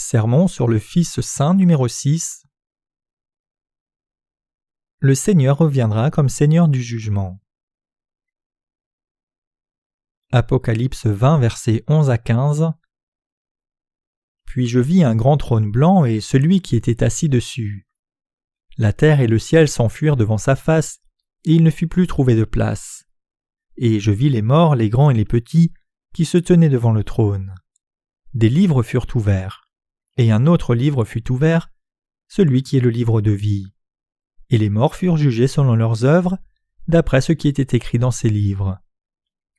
Sermon sur le Fils saint numéro 6. Le Seigneur reviendra comme Seigneur du jugement. Apocalypse 20, versets 11 à 15. Puis je vis un grand trône blanc et celui qui était assis dessus. La terre et le ciel s'enfuirent devant sa face, et il ne fut plus trouvé de place. Et je vis les morts, les grands et les petits, qui se tenaient devant le trône. Des livres furent ouverts. Et un autre livre fut ouvert, celui qui est le livre de vie. Et les morts furent jugés selon leurs œuvres, d'après ce qui était écrit dans ces livres.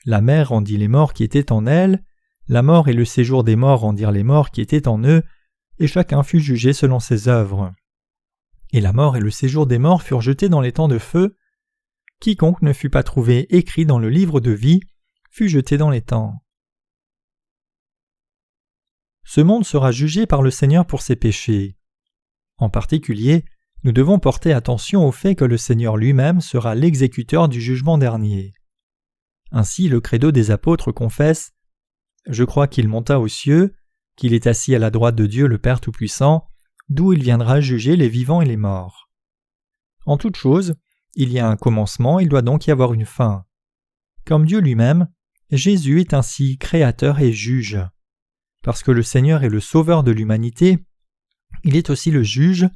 La mer rendit les morts qui étaient en elle, la mort et le séjour des morts rendirent les morts qui étaient en eux, et chacun fut jugé selon ses œuvres. Et la mort et le séjour des morts furent jetés dans les temps de feu. Quiconque ne fut pas trouvé écrit dans le livre de vie fut jeté dans les temps. Ce monde sera jugé par le Seigneur pour ses péchés. En particulier, nous devons porter attention au fait que le Seigneur lui-même sera l'exécuteur du jugement dernier. Ainsi, le credo des apôtres confesse « Je crois qu'il monta aux cieux, qu'il est assis à la droite de Dieu le Père Tout-Puissant, d'où il viendra juger les vivants et les morts. » En toute chose, il y a un commencement, il doit donc y avoir une fin. Comme Dieu lui-même, Jésus est ainsi créateur et juge. Parce que le Seigneur est le sauveur de l'humanité, il est aussi le juge,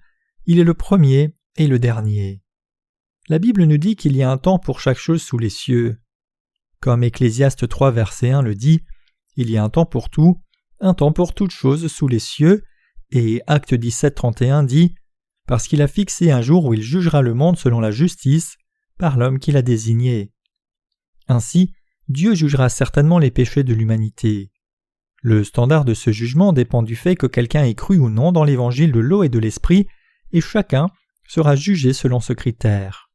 il est le premier et le dernier. La Bible nous dit qu'il y a un temps pour chaque chose sous les cieux. Comme Ecclésiaste 3 verset 1 le dit, il y a un temps pour tout, un temps pour toutes choses sous les cieux, et Acte 17, 31 dit « Parce qu'il a fixé un jour où il jugera le monde selon la justice, par l'homme qu'il a désigné. » Ainsi, Dieu jugera certainement les péchés de l'humanité. Le standard de ce jugement dépend du fait que quelqu'un ait cru ou non dans l'évangile de l'eau et de l'esprit, et chacun sera jugé selon ce critère.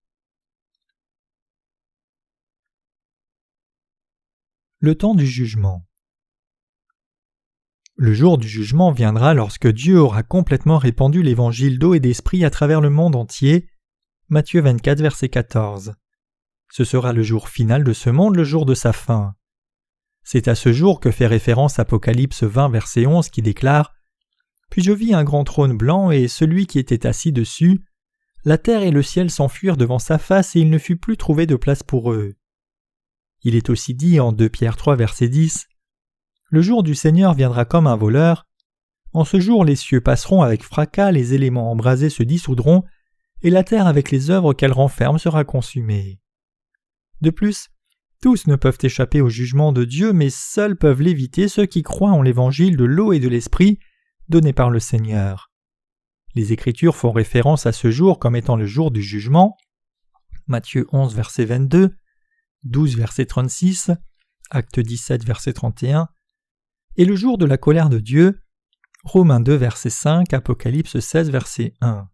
Le temps du jugement. Le jour du jugement viendra lorsque Dieu aura complètement répandu l'évangile d'eau et d'esprit à travers le monde entier. Matthieu 24, verset 14. Ce sera le jour final de ce monde, le jour de sa fin. C'est à ce jour que fait référence Apocalypse 20, verset 11 qui déclare « Puis je vis un grand trône blanc et celui qui était assis dessus. La terre et le ciel s'enfuirent devant sa face et il ne fut plus trouvé de place pour eux. » Il est aussi dit en 2 Pierre 3, verset 10 « Le jour du Seigneur viendra comme un voleur. En ce jour les cieux passeront avec fracas, les éléments embrasés se dissoudront, et la terre avec les œuvres qu'elle renferme sera consumée. » De plus, tous ne peuvent échapper au jugement de Dieu, mais seuls peuvent l'éviter ceux qui croient en l'évangile de l'eau et de l'esprit donné par le Seigneur. Les Écritures font référence à ce jour comme étant le jour du jugement. Matthieu 11, verset 22, 12, verset 36, Acte 17, verset 31, et le jour de la colère de Dieu, Romains 2, verset 5, Apocalypse 16, verset 1.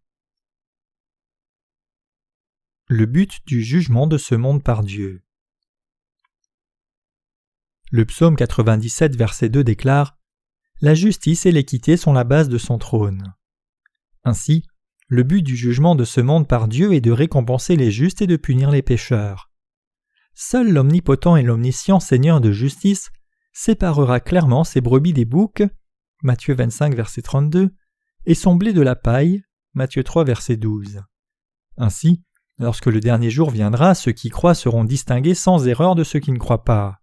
Le but du jugement de ce monde par Dieu. Le psaume 97, verset 2 déclare « La justice et l'équité sont la base de son trône. » Ainsi, le but du jugement de ce monde par Dieu est de récompenser les justes et de punir les pécheurs. Seul l'omnipotent et l'omniscient Seigneur de justice séparera clairement ses brebis des boucs, Matthieu 25, verset 32, et son blé de la paille, Matthieu 3, verset 12. Ainsi, lorsque le dernier jour viendra, ceux qui croient seront distingués sans erreur de ceux qui ne croient pas.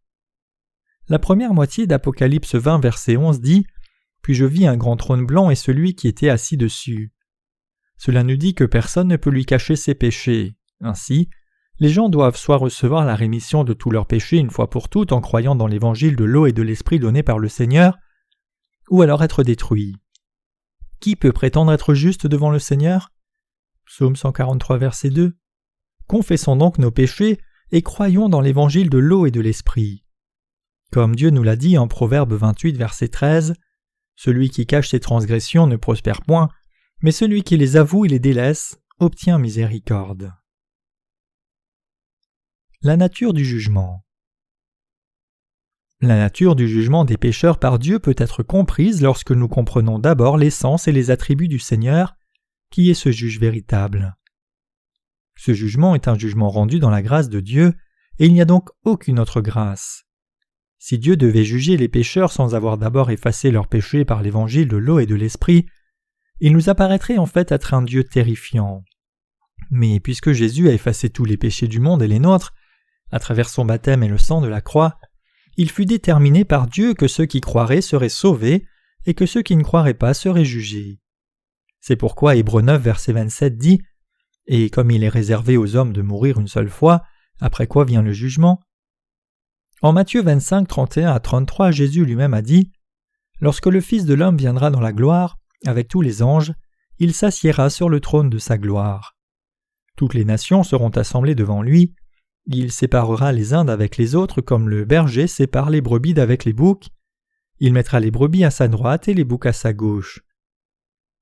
La première moitié d'Apocalypse 20, verset 11 dit « Puis je vis un grand trône blanc et celui qui était assis dessus. » Cela nous dit que personne ne peut lui cacher ses péchés. Ainsi, les gens doivent soit recevoir la rémission de tous leurs péchés une fois pour toutes en croyant dans l'évangile de l'eau et de l'esprit donné par le Seigneur, ou alors être détruits. Qui peut prétendre être juste devant le Seigneur ? Psaume 143, verset 2. Confessons donc nos péchés et croyons dans l'évangile de l'eau et de l'esprit. Comme Dieu nous l'a dit en Proverbe 28, verset 13, « Celui qui cache ses transgressions ne prospère point, mais celui qui les avoue et les délaisse obtient miséricorde. » La nature du jugement. La nature du jugement des pécheurs par Dieu peut être comprise lorsque nous comprenons d'abord l'essence et les attributs du Seigneur, qui est ce juge véritable. Ce jugement est un jugement rendu dans la grâce de Dieu, et il n'y a donc aucune autre grâce. Si Dieu devait juger les pécheurs sans avoir d'abord effacé leurs péchés par l'évangile de l'eau et de l'esprit, il nous apparaîtrait en fait être un Dieu terrifiant. Mais puisque Jésus a effacé tous les péchés du monde et les nôtres, à travers son baptême et le sang de la croix, il fut déterminé par Dieu que ceux qui croiraient seraient sauvés et que ceux qui ne croiraient pas seraient jugés. C'est pourquoi Hébreux 9, verset 27 dit « Et comme il est réservé aux hommes de mourir une seule fois, après quoi vient le jugement ?» En Matthieu 25, 31 à 33, Jésus lui-même a dit « Lorsque le Fils de l'homme viendra dans la gloire, avec tous les anges, il s'assiera sur le trône de sa gloire. Toutes les nations seront assemblées devant lui, il séparera les uns d'avec les autres comme le berger sépare les brebis d'avec les boucs, il mettra les brebis à sa droite et les boucs à sa gauche. »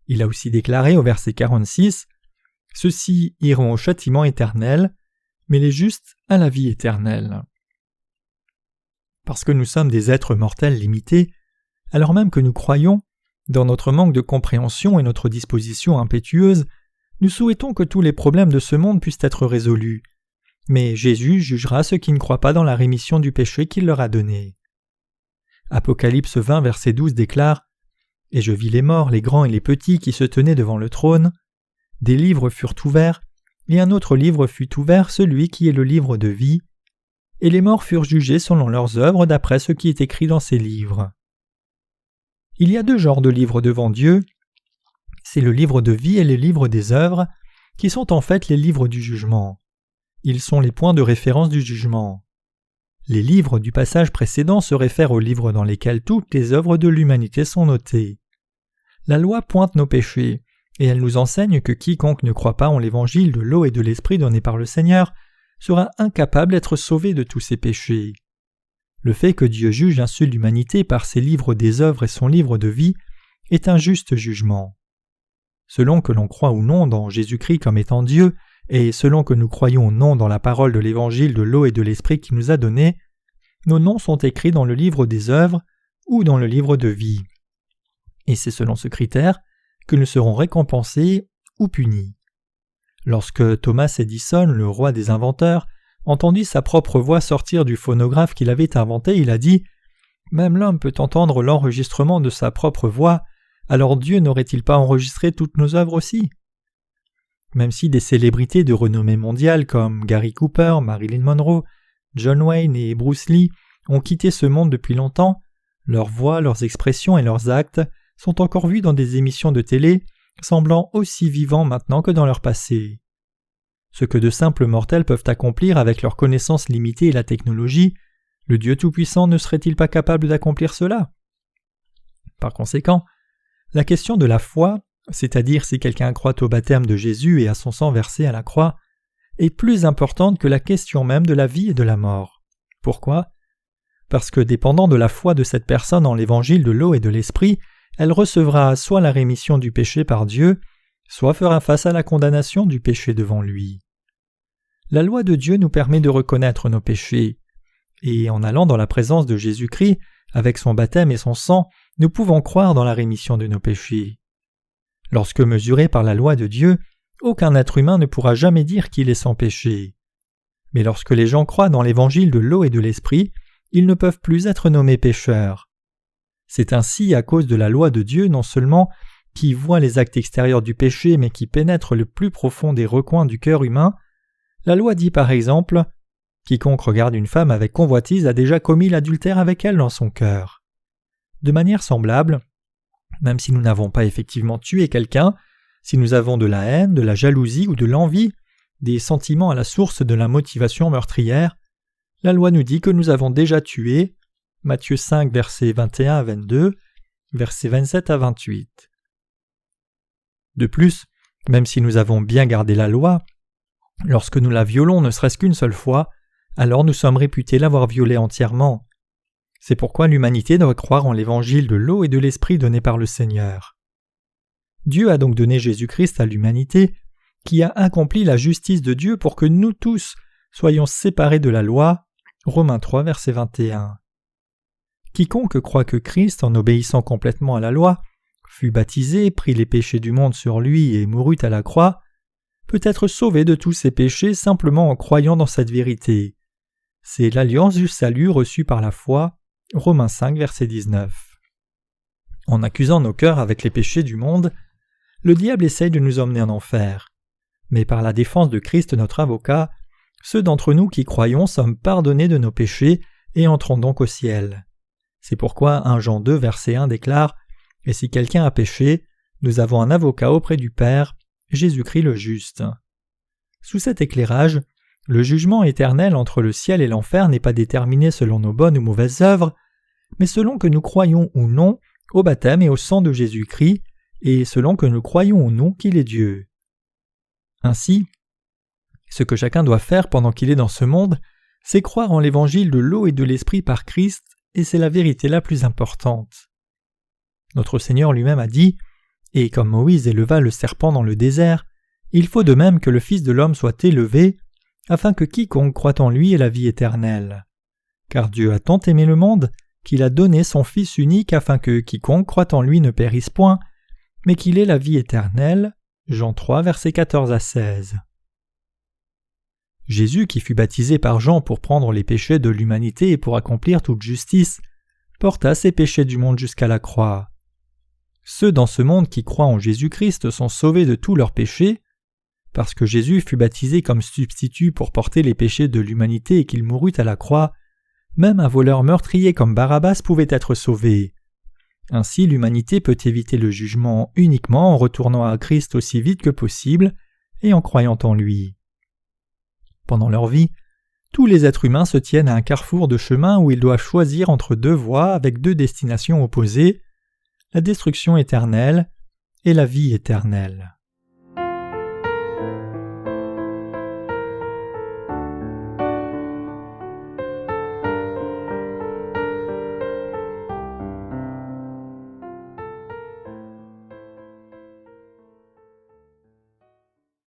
Il a aussi déclaré au verset 46 « Ceux-ci iront au châtiment éternel, mais les justes à la vie éternelle. » Parce que nous sommes des êtres mortels limités, alors même que nous croyons, dans notre manque de compréhension et notre disposition impétueuse, nous souhaitons que tous les problèmes de ce monde puissent être résolus. Mais Jésus jugera ceux qui ne croient pas dans la rémission du péché qu'il leur a donné. Apocalypse 20, verset 12 déclare « Et je vis les morts, les grands et les petits qui se tenaient devant le trône. Des livres furent ouverts, et un autre livre fut ouvert, celui qui est le livre de vie. Et les morts furent jugés selon leurs œuvres d'après ce qui est écrit dans ces livres. » Il y a deux genres de livres devant Dieu. C'est le livre de vie et le livre des œuvres, qui sont en fait les livres du jugement. Ils sont les points de référence du jugement. Les livres du passage précédent se réfèrent aux livres dans lesquels toutes les œuvres de l'humanité sont notées. La loi pointe nos péchés, et elle nous enseigne que quiconque ne croit pas en l'évangile de l'eau et de l'esprit donné par le Seigneur sera incapable d'être sauvé de tous ses péchés. Le fait que Dieu juge ainsi l'humanité par ses livres des œuvres et son livre de vie est un juste jugement. Selon que l'on croit ou non dans Jésus-Christ comme étant Dieu, et selon que nous croyons ou non dans la parole de l'évangile de l'eau et de l'esprit qu'il nous a donné, nos noms sont écrits dans le livre des œuvres ou dans le livre de vie. Et c'est selon ce critère que nous serons récompensés ou punis. Lorsque Thomas Edison, le roi des inventeurs, entendit sa propre voix sortir du phonographe qu'il avait inventé, il a dit « Même l'homme peut entendre l'enregistrement de sa propre voix, alors Dieu n'aurait-il pas enregistré toutes nos œuvres aussi ?» Même si des célébrités de renommée mondiale comme Gary Cooper, Marilyn Monroe, John Wayne et Bruce Lee ont quitté ce monde depuis longtemps, leurs voix, leurs expressions et leurs actes sont encore vus dans des émissions de télé, semblant aussi vivants maintenant que dans leur passé. Ce que de simples mortels peuvent accomplir avec leurs connaissances limitées et la technologie, le Dieu Tout-Puissant ne serait-il pas capable d'accomplir cela? Par conséquent, la question de la foi, c'est-à-dire si quelqu'un croit au baptême de Jésus et à son sang versé à la croix, est plus importante que la question même de la vie et de la mort. Pourquoi? Parce que dépendant de la foi de cette personne en l'évangile de l'eau et de l'esprit, elle recevra soit la rémission du péché par Dieu, soit fera face à la condamnation du péché devant lui. La loi de Dieu nous permet de reconnaître nos péchés, et en allant dans la présence de Jésus-Christ, avec son baptême et son sang, nous pouvons croire dans la rémission de nos péchés. Lorsque mesuré par la loi de Dieu, aucun être humain ne pourra jamais dire qu'il est sans péché. Mais lorsque les gens croient dans l'évangile de l'eau et de l'esprit, ils ne peuvent plus être nommés pécheurs. C'est ainsi à cause de la loi de Dieu non seulement qui voit les actes extérieurs du péché mais qui pénètre le plus profond des recoins du cœur humain. La loi dit par exemple « Quiconque regarde une femme avec convoitise a déjà commis l'adultère avec elle dans son cœur ». De manière semblable, même si nous n'avons pas effectivement tué quelqu'un, si nous avons de la haine, de la jalousie ou de l'envie, des sentiments à la source de la motivation meurtrière, la loi nous dit que nous avons déjà tué, Matthieu 5, versets 21 à 22, versets 27 à 28. De plus, même si nous avons bien gardé la loi, lorsque nous la violons ne serait-ce qu'une seule fois, alors nous sommes réputés l'avoir violée entièrement. C'est pourquoi l'humanité doit croire en l'évangile de l'eau et de l'esprit donné par le Seigneur. Dieu a donc donné Jésus-Christ à l'humanité, qui a accompli la justice de Dieu pour que nous tous soyons séparés de la loi. Romains 3, verset 21. Quiconque croit que Christ, en obéissant complètement à la loi, fut baptisé, prit les péchés du monde sur lui et mourut à la croix, peut être sauvé de tous ses péchés simplement en croyant dans cette vérité. C'est l'alliance du salut reçue par la foi. Romains 5, verset 19. En accusant nos cœurs avec les péchés du monde, le diable essaye de nous emmener en enfer. Mais par la défense de Christ notre avocat, ceux d'entre nous qui croyons sommes pardonnés de nos péchés et entrons donc au ciel. C'est pourquoi 1 Jean 2, verset 1 déclare « Et si quelqu'un a péché, nous avons un avocat auprès du Père, Jésus-Christ le juste. » Sous cet éclairage, le jugement éternel entre le ciel et l'enfer n'est pas déterminé selon nos bonnes ou mauvaises œuvres, mais selon que nous croyons ou non au baptême et au sang de Jésus-Christ, et selon que nous croyons ou non qu'il est Dieu. Ainsi, ce que chacun doit faire pendant qu'il est dans ce monde, c'est croire en l'évangile de l'eau et de l'esprit par Christ, et c'est la vérité la plus importante. Notre Seigneur lui-même a dit « Et comme Moïse éleva le serpent dans le désert, il faut de même que le Fils de l'homme soit élevé, afin que quiconque croit en lui ait la vie éternelle. Car Dieu a tant aimé le monde qu'il a donné son Fils unique afin que quiconque croit en lui ne périsse point, mais qu'il ait la vie éternelle. » Jean 3, versets 14 à 16. Jésus, qui fut baptisé par Jean pour prendre les péchés de l'humanité et pour accomplir toute justice, porta ces péchés du monde jusqu'à la croix. Ceux dans ce monde qui croient en Jésus-Christ sont sauvés de tous leurs péchés. Parce que Jésus fut baptisé comme substitut pour porter les péchés de l'humanité et qu'il mourut à la croix, même un voleur meurtrier comme Barabbas pouvait être sauvé. Ainsi l'humanité peut éviter le jugement uniquement en retournant à Christ aussi vite que possible et en croyant en lui. Pendant leur vie, tous les êtres humains se tiennent à un carrefour de chemin où ils doivent choisir entre deux voies avec deux destinations opposées, la destruction éternelle et la vie éternelle.